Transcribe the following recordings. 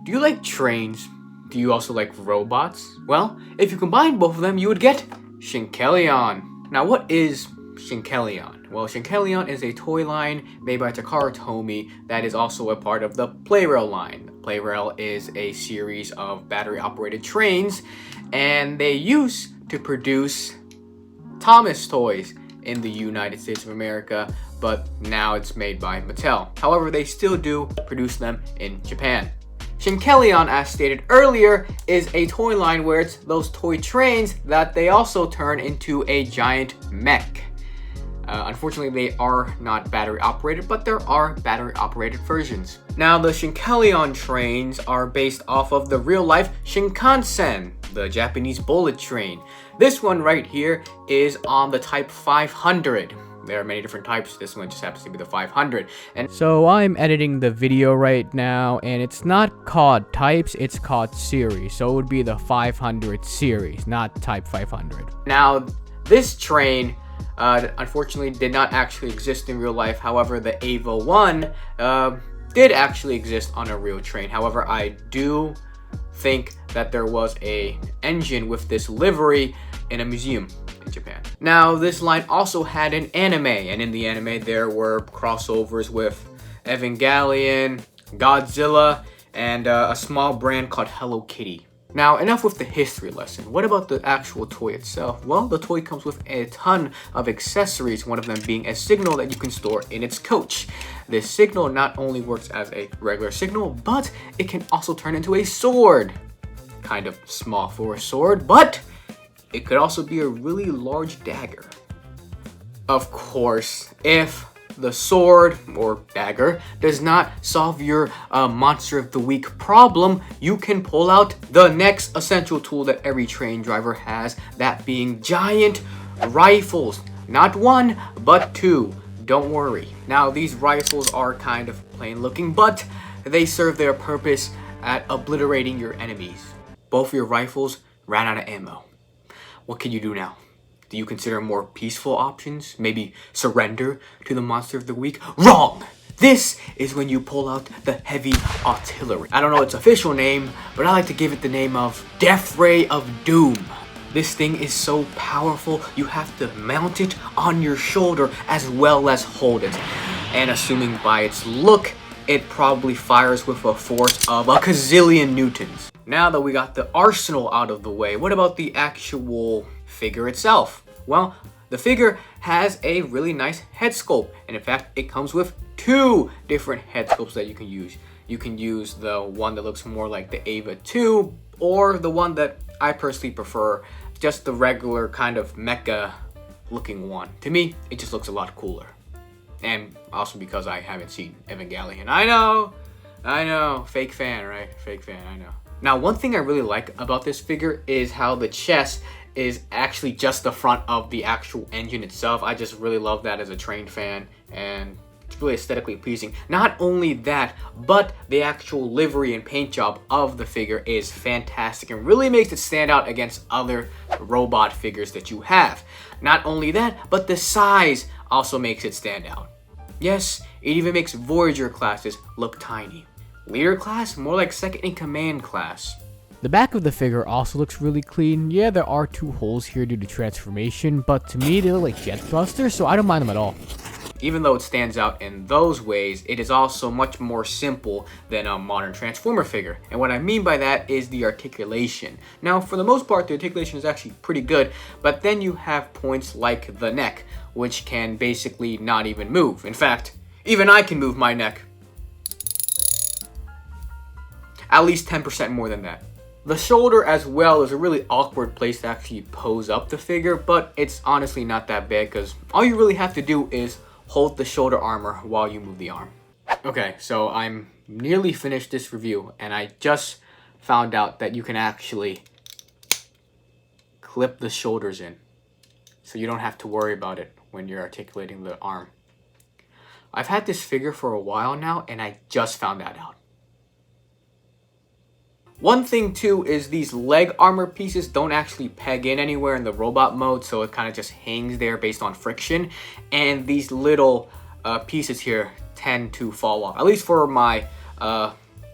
Do you like trains? Do you also like robots? Well, if you combine both of them, you would get Shinkalion. Now, what is Shinkalion? Well, Shinkalion is a toy line made by Takara Tomy that is also a part of the Plarail line. Plarail is a series of battery-operated trains, and they used to produce Thomas toys in the United States of America, but now it's made by Mattel. However, they still do produce them in Japan. Shinkalion, as stated earlier, is a toy line where it's those toy trains that they also turn into a giant mech. Unfortunately, they are not battery operated, but there are battery operated versions. Now, the Shinkalion trains are based off of the real life Shinkansen, the Japanese bullet train. This one right here is on the type 500. There are many different types. This one just happens to be the 500. And so I'm editing the video right now, and it's not called types, it's called series. So it would be the 500 series, not type 500. Now, this train unfortunately did not actually exist in real life. However, the Ava 1 did actually exist on a real train. However, I do think that there was an engine with this livery in a museum in Japan. Now, this line also had an anime, and in the anime there were crossovers with Evangelion, Godzilla, and a small brand called Hello Kitty. Now, enough with the history lesson. What about the actual toy itself? Well, the toy comes with a ton of accessories, one of them being a signal that you can store in its coach. This signal not only works as a regular signal, but it can also turn into a sword. Kind of small for a sword, but it could also be a really large dagger. Of course, if the sword or dagger does not solve your monster of the week problem, you can pull out the next essential tool that every train driver has, that being giant rifles. Not one, but two. Don't worry. Now, these rifles are kind of plain looking, but they serve their purpose at obliterating your enemies. Both of your rifles ran out of ammo. What can you do now? Do you consider more peaceful options? Maybe surrender to the monster of the week? Wrong! This is when you pull out the heavy artillery. I don't know its official name, but I like to give it the name of Death Ray of Doom. This thing is so powerful, you have to mount it on your shoulder as well as hold it. And assuming by its look, it probably fires with a force of a gazillion newtons. Now that we got the arsenal out of the way, what about the actual figure itself? Well, the figure has a really nice head sculpt, and in fact, it comes with two different head sculpts that you can use. You can use the one that looks more like the Ava 2, or the one that I personally prefer, just the regular kind of mecha looking one. To me, it just looks a lot cooler. And also because I haven't seen Evangelion. I know, fake fan, right? Fake fan, I know. Now, one thing I really like about this figure is how the chest is actually just the front of the actual engine itself. I just really love that as a train fan, and it's really aesthetically pleasing. Not only that, but the actual livery and paint job of the figure is fantastic and really makes it stand out against other robot figures that you have. Not only that, but the size also makes it stand out. Yes, it even makes Voyager classes look tiny. Leader class, more like second in command class. The back of the figure also looks really clean. Yeah, there are two holes here due to transformation, but to me they look like jet thrusters, so I don't mind them at all. Even though it stands out in those ways, it is also much more simple than a modern Transformer figure. And what I mean by that is the articulation. Now, for the most part, the articulation is actually pretty good, but then you have points like the neck, which can basically not even move. In fact, even I can move my neck. At least 10% more than that. The shoulder as well is a really awkward place to actually pose up the figure, but it's honestly not that bad because all you really have to do is hold the shoulder armor while you move the arm. Okay, so I'm nearly finished this review, and I just found out that you can actually clip the shoulders in, so you don't have to worry about it when you're articulating the arm. I've had this figure for a while now, and I just found that out. One thing too is these leg armor pieces don't actually peg in anywhere in the robot mode, so it kind of just hangs there based on friction, and these little pieces here tend to fall off, at least for my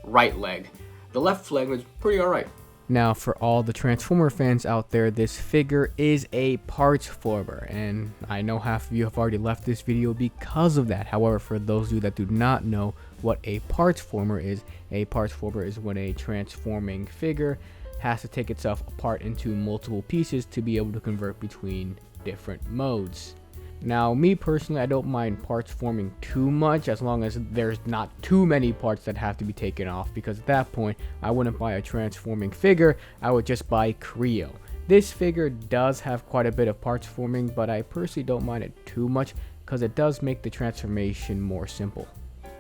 right leg. the left leg was pretty alright. Now, for all the Transformer fans out there, this figure is a parts former, and I know half of you have already left this video because of that. However, for those of you that do not know what a parts former is when a transforming figure has to take itself apart into multiple pieces to be able to convert between different modes. Now, me personally, I don't mind parts forming too much as long as there's not too many parts that have to be taken off, because at that point, I wouldn't buy a transforming figure, I would just buy Creo. This figure does have quite a bit of parts forming, but I personally don't mind it too much because it does make the transformation more simple.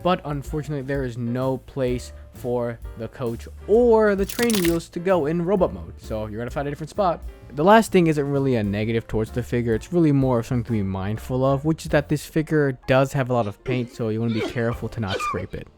But unfortunately, there is no place for the coach or the train wheels to go in robot mode, so you're gonna find a different spot. The last thing isn't really a negative towards the figure, it's really more of something to be mindful of, which is that this figure does have a lot of paint, so you want to be careful to not scrape it.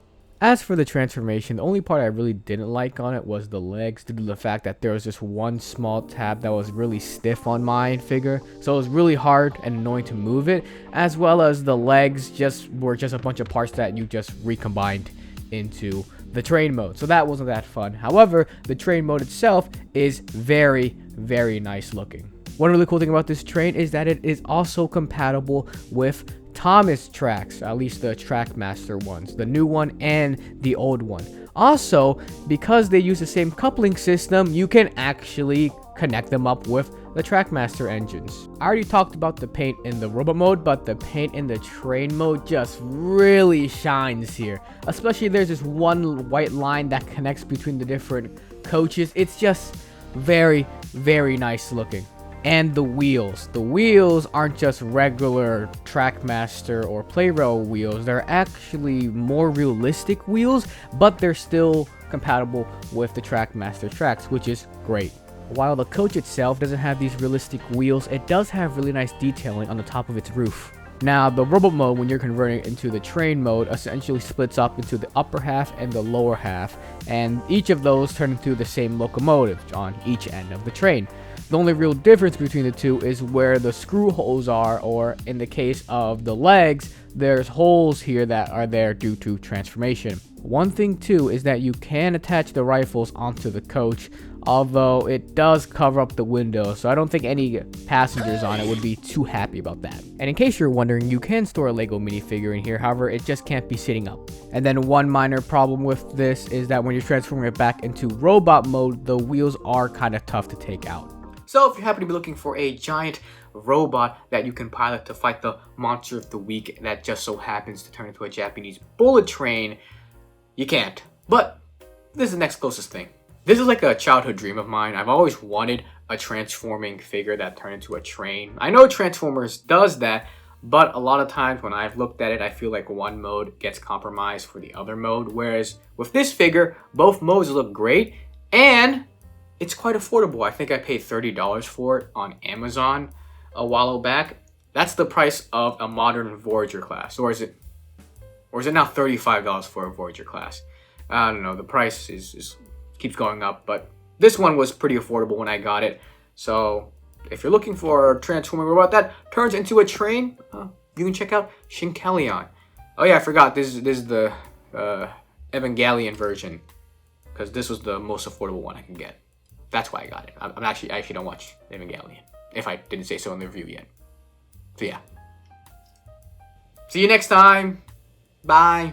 As for the transformation, the only part I really didn't like on it was the legs, due to the fact that there was just one small tab that was really stiff on my figure, so it was really hard and annoying to move it, as well as the legs were just a bunch of parts that you just recombined into the train mode, so that wasn't that fun. However, the train mode itself is very, very nice looking. One really cool thing about this train is that it is also compatible with Thomas tracks, at least the Trackmaster ones, the new one and the old one. Also, because they use the same coupling system, you can actually connect them up with the Trackmaster engines. I already talked about the paint in the robot mode, but the paint in the train mode just really shines here. Especially there's this one white line that connects between the different coaches. It's just very, very nice looking. And the wheels. The wheels aren't just regular Trackmaster or Plarail wheels. They're actually more realistic wheels, but they're still compatible with the Trackmaster tracks, which is great. While the coach itself doesn't have these realistic wheels, it does have really nice detailing on the top of its roof. Now, the robot mode, when you're converting it into the train mode, essentially splits up into the upper half and the lower half, and each of those turn into the same locomotive on each end of the train. The only real difference between the two is where the screw holes are, or in the case of the legs, there's holes here that are there due to transformation. One thing too is that you can attach the rifles onto the coach, although it does cover up the window, so I don't think any passengers on it would be too happy about that. And in case you're wondering, you can store a Lego minifigure in here, however, it just can't be sitting up. And then one minor problem with this is that when you're transforming it back into robot mode, the wheels are kind of tough to take out. So if you happen to be looking for a giant robot that you can pilot to fight the monster of the week that just so happens to turn into a Japanese bullet train, you can't. But this is the next closest thing. This is like a childhood dream of mine. I've always wanted a transforming figure that turned into a train. I know Transformers does that, but a lot of times when I've looked at it, I feel like one mode gets compromised for the other mode. Whereas with this figure, both modes look great and it's quite affordable. I think I paid $30 for it on Amazon a while back. That's the price of a modern Voyager class. Or is it now $35 for a Voyager class? I don't know. The price keeps going up, but this one was pretty affordable when I got it. So if you're looking for a transforming robot that turns into a train, you can check out Shinkalion. Oh yeah, I forgot. This is the Evangelion version, because this was the most affordable one I can get. That's why I got it. I actually don't watch Evangelion, if I didn't say so in the review yet. So yeah. See you next time. Bye.